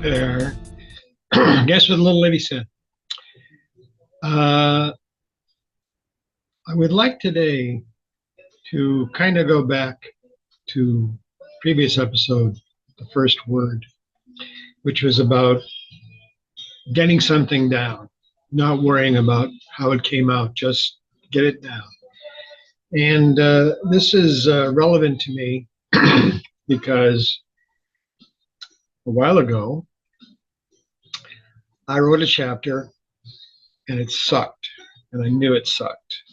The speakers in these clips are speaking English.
There. Guess what the little lady said? I would like today to kind of go back to previous episode, the first word, which was about getting something down, not worrying about how it came out, just get it down. And this is relevant to me because a while ago, I wrote a chapter and it sucked, and I knew it sucked.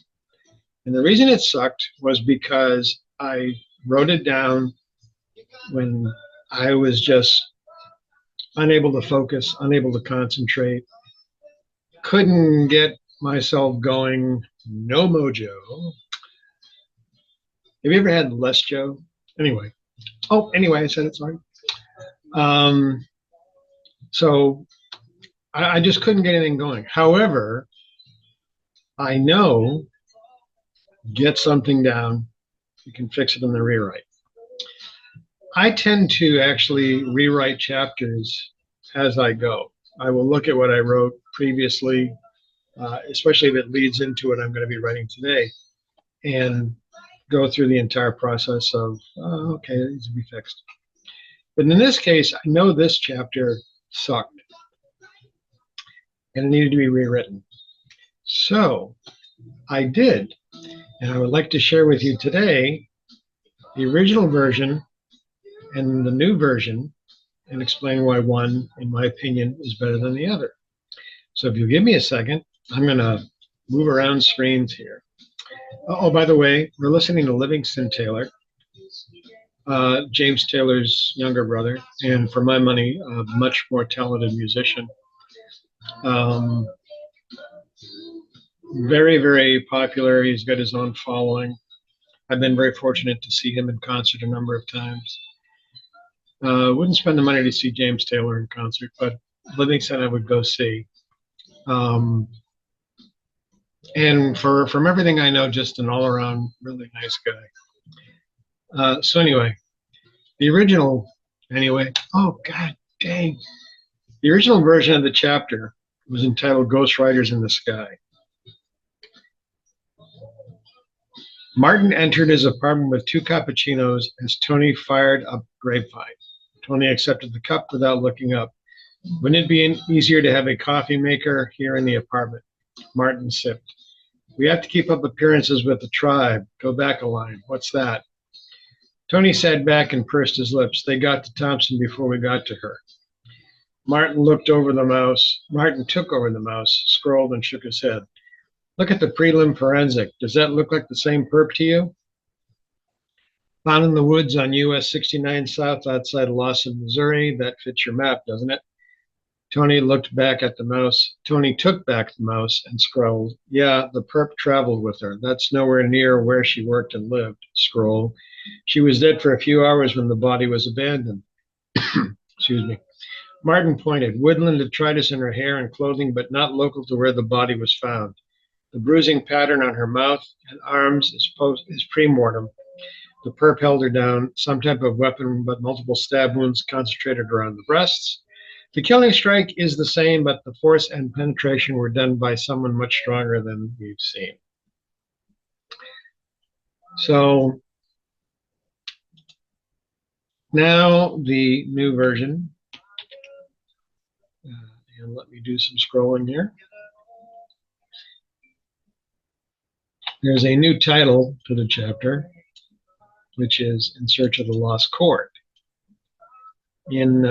And the reason it sucked was because I wrote it down when I was just unable to focus, unable to concentrate, couldn't get myself going, no mojo. Have you ever had less Joe? Anyway. Anyway, I said it, sorry. So I just couldn't get anything going. However, I know get something down, you can fix it in the rewrite. I tend to actually rewrite chapters as I go. I will look at what I wrote previously, especially if it leads into what I'm going to be writing today, and go through the entire process of, okay, it needs to be fixed. But in this case, I know this chapter sucked, and it needed to be rewritten. So I did, and I would like to share with you today the original version and the new version, and explain why one, in my opinion, is better than the other. So if you give me a second, I'm going to move around screens here. Oh, by the way, we're listening to Livingston Taylor, James Taylor's younger brother, and for my money, a much more talented musician. Very, very popular. He's got his own following. I've been very fortunate to see him in concert a number of times. Wouldn't spend the money to see James Taylor in concert, but Livingston I would go see. And from everything I know, just an all-around really nice guy. So anyway, the original, oh God dang. The original version of the chapter was entitled Ghost Riders in the Sky. Martin entered his apartment with 2 cappuccinos as Tony fired up Grapevine. Tony accepted the cup without looking up. Wouldn't it be easier to have a coffee maker here in the apartment? Martin sipped. We have to keep up appearances with the tribe. Go back a line. What's that? Tony sat back and pursed his lips. They got to Thompson before we got to her. Martin looked over the mouse. Martin took over the mouse, scrolled, and shook his head. Look at the prelim forensic. Does that look like the same perp to you? Found in the woods on US 69 South outside Lawson, Missouri. That fits your map, doesn't it? Tony looked back at the mouse. Tony took back the mouse and scrolled. Yeah, the perp traveled with her. That's nowhere near where she worked and lived. Scroll. She was dead for a few hours when the body was abandoned. Excuse me. Martin pointed. Woodland detritus in her hair and clothing, but not local to where the body was found. The bruising pattern on her mouth and arms is pre-mortem. The perp held her down, some type of weapon, but multiple stab wounds concentrated around the breasts. The killing strike is the same, but the force and penetration were done by someone much stronger than we've seen. So now the new version. And let me do some scrolling here. There's a new title to the chapter, which is In Search of the Lost Chord. In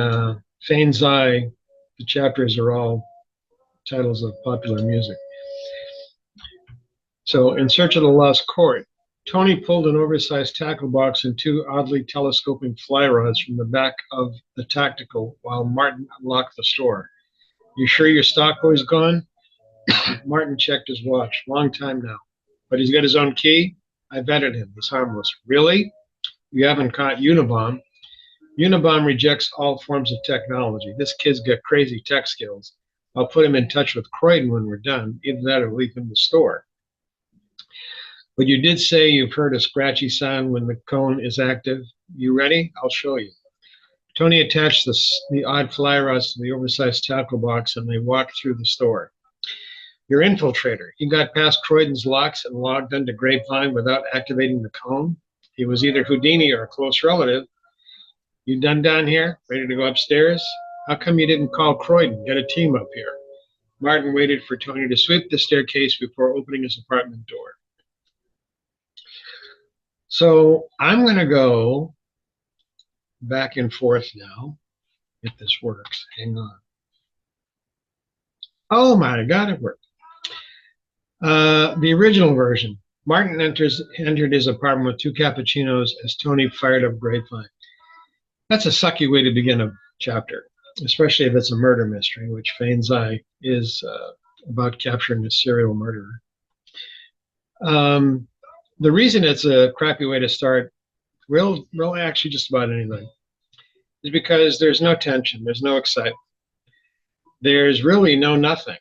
Fane's Eye, the chapters are all titles of popular music. So, In Search of the Lost Chord. Tony pulled an oversized tackle box and 2 oddly telescoping fly rods from the back of the tactical while Martin unlocked the store. You sure your stock boy's gone? Martin checked his watch. Long time now. But he's got his own key? I vetted him. He's harmless. Really? You haven't caught Unabomb. Unabomb rejects all forms of technology. This kid's got crazy tech skills. I'll put him in touch with Croydon when we're done. Either that or leave him in the store. But you did say you've heard a scratchy sound when the cone is active. You ready? I'll show you. Tony attached the odd fly rods to the oversized tackle box, and they walked through the store. Your infiltrator. He got past Croydon's locks and logged into Grapevine without activating the cone. He was either Houdini or a close relative. You done down here? Ready to go upstairs? How come you didn't call Croydon? Get a team up here. Martin waited for Tony to sweep the staircase before opening his apartment door. So I'm going to go back and forth now, if this works. Hang on. Oh my God, it worked. The original version. Martin entered his apartment with 2 cappuccinos as Tony fired up Grapevine. That's a sucky way to begin a chapter, especially if it's a murder mystery, which Fane's Eye is about capturing a serial murderer. The reason it's a crappy way to start, really actually just about anything, is because there's no tension, there's no excitement. There's really no nothing.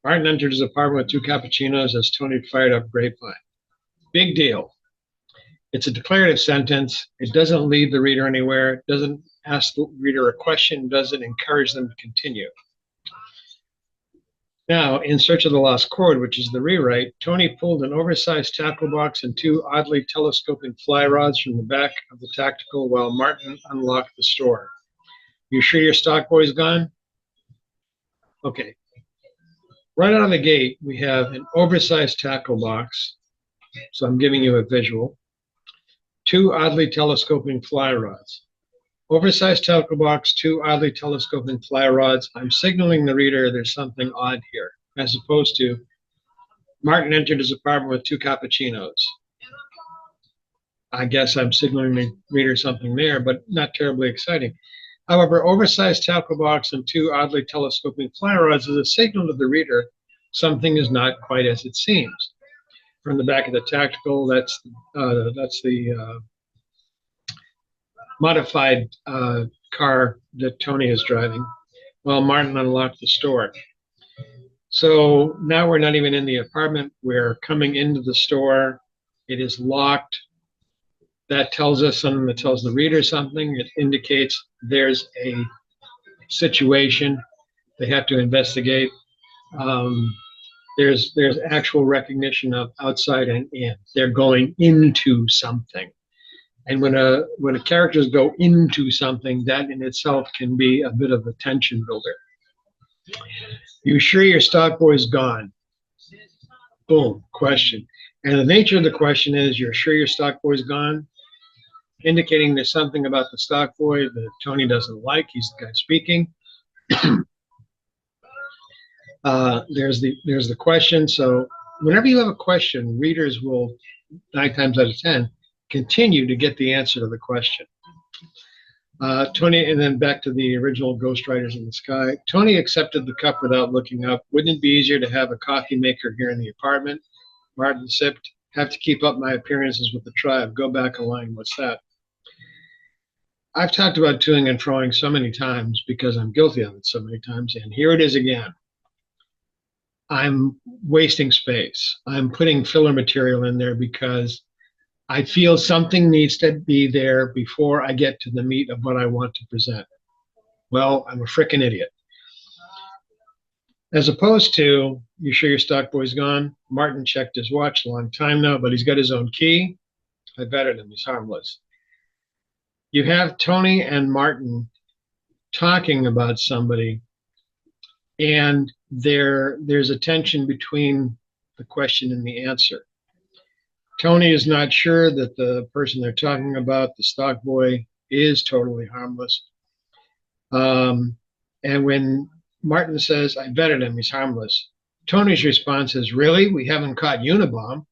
Martin entered his apartment with 2 cappuccinos as Tony fired up Grapevine. Big deal. It's a declarative sentence. It doesn't lead the reader anywhere. It doesn't ask the reader a question, doesn't encourage them to continue. Now, in Search of the Lost Chord, which is the rewrite, Tony pulled an oversized tackle box and 2 oddly telescoping fly rods from the back of the tactical while Martin unlocked the store. You sure your stock boy's gone? Okay. Right out of the gate, we have an oversized tackle box. So I'm giving you a visual. 2 oddly telescoping fly rods. Oversized tackle box, 2 oddly telescoping fly rods. I'm signaling the reader there's something odd here, as opposed to Martin entered his apartment with 2 cappuccinos. I guess I'm signaling the reader something there, but not terribly exciting. However, oversized tackle box and 2 oddly telescoping fly rods is a signal to the reader something is not quite as it seems. From the back of the tactical, that's the modified car that Tony is driving, while Martin unlocked the store. So now we're not even in the apartment. We're coming into the store. It is locked. That tells us something, that tells the reader something. It indicates there's a situation they have to investigate. There's actual recognition of outside and in. They're going into something. And when characters go into something, that in itself can be a bit of a tension builder. You sure your stock boy's gone? Boom, question. And the nature of the question is, you're sure your stock boy's gone? Indicating there's something about the stock boy that Tony doesn't like. He's the guy speaking. There's the question. So whenever you have a question, readers will 9 times out of 10 continue to get the answer to the question. Tony, and then back to the original Ghostwriters in the Sky. Tony accepted the cup without looking up. Wouldn't it be easier to have a coffee maker here in the apartment? Martin sipped. Have to keep up my appearances with the tribe. Go back a line. What's that? I've talked about toing and froing so many times because I'm guilty of it so many times, and here it is again. I'm wasting space. I'm putting filler material in there because I feel something needs to be there before I get to the meat of what I want to present. Well, I'm a frickin' idiot. As opposed to, you sure your stock boy's gone? Martin checked his watch a long time now, but he's got his own key. I vetted him. He's harmless. You have Tony and Martin talking about somebody, and there's a tension between the question and the answer. Tony is not sure that the person they're talking about, the stock boy, is totally harmless. And when Martin says, I vetted him, he's harmless, Tony's response is, really? We haven't caught Unabomber.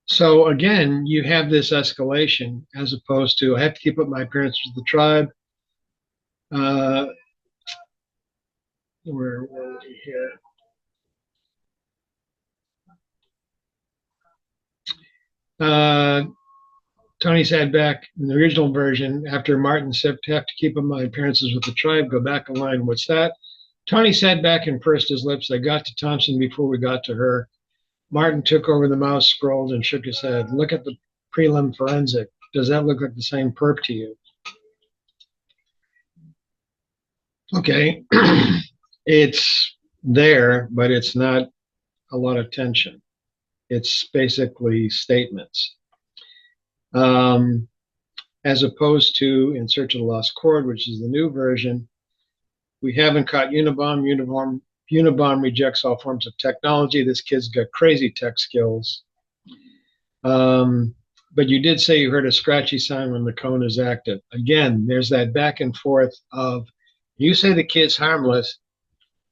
So again, you have this escalation as opposed to, I have to keep up my appearances with the tribe. Where were we here? Tony sat back in the original version after Martin said, have to keep up my appearances with the tribe, go back a line, what's that? Tony sat back and pursed his lips. I got to Thompson before we got to her. Martin took over the mouse, scrolled, and shook his head. Look at the prelim forensic. Does that look like the same perp to you? Okay, it's there, but it's not a lot of tension. It's basically statements. As opposed to In Search of the Lost Chord, which is the new version, we haven't caught Unabomber. Unabomber rejects all forms of technology. This kid's got crazy tech skills. But you did say you heard a scratchy sound when the cone is active. Again, there's that back and forth of, you say the kid's harmless.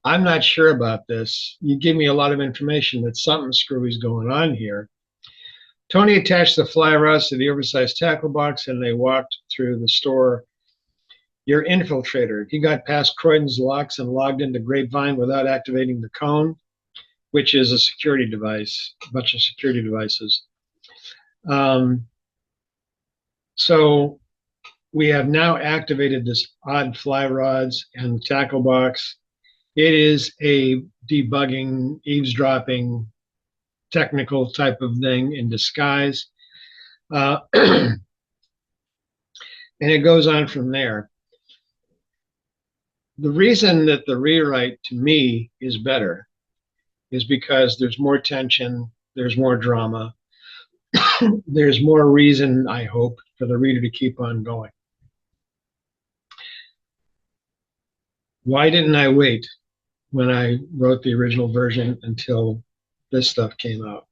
I'm not sure about this. You give me a lot of information that something screwy's going on here. Tony attached the fly rods to the oversized tackle box and they walked through the store. Your infiltrator, he got past Croydon's locks and logged into Grapevine without activating the cone, which is a security device, a bunch of security devices. So we have now activated this odd fly rods and the tackle box. It is a debugging, eavesdropping, technical type of thing in disguise. And it goes on from there. The reason that the rewrite to me is better is because there's more tension, there's more drama, there's more reason, I hope, for the reader to keep on going. Why didn't I wait when I wrote the original version until this stuff came out?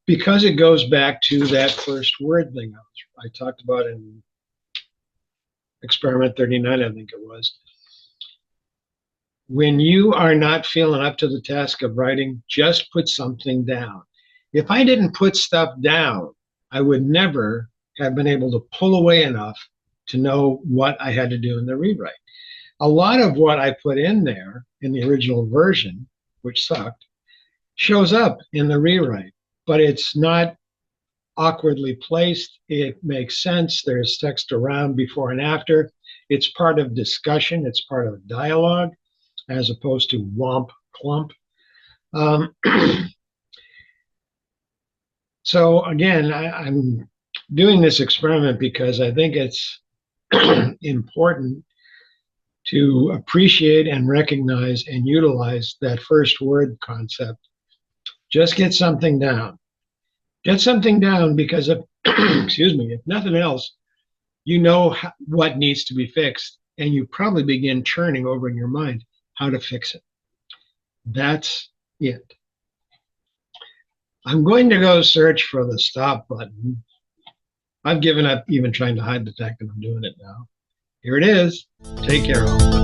Because it goes back to that first word thing I talked about in Experiment 39, I think it was. When you are not feeling up to the task of writing, just put something down. If I didn't put stuff down, I would never have been able to pull away enough to know what I had to do in the rewrite. A lot of what I put in there in the original version, which sucked, shows up in the rewrite, but it's not awkwardly placed. It makes sense. There's text around before and after. It's part of discussion. It's part of dialogue, as opposed to womp clump. So again, I'm doing this experiment because I think it's important to appreciate and recognize and utilize that first word concept. Just get something down. Get something down because if, excuse me, if nothing else, you know what needs to be fixed, and you probably begin churning over in your mind how to fix it. That's it. I'm going to go search for the stop button. I've given up even trying to hide the fact that I'm doing it now. Here it is. Take care, all.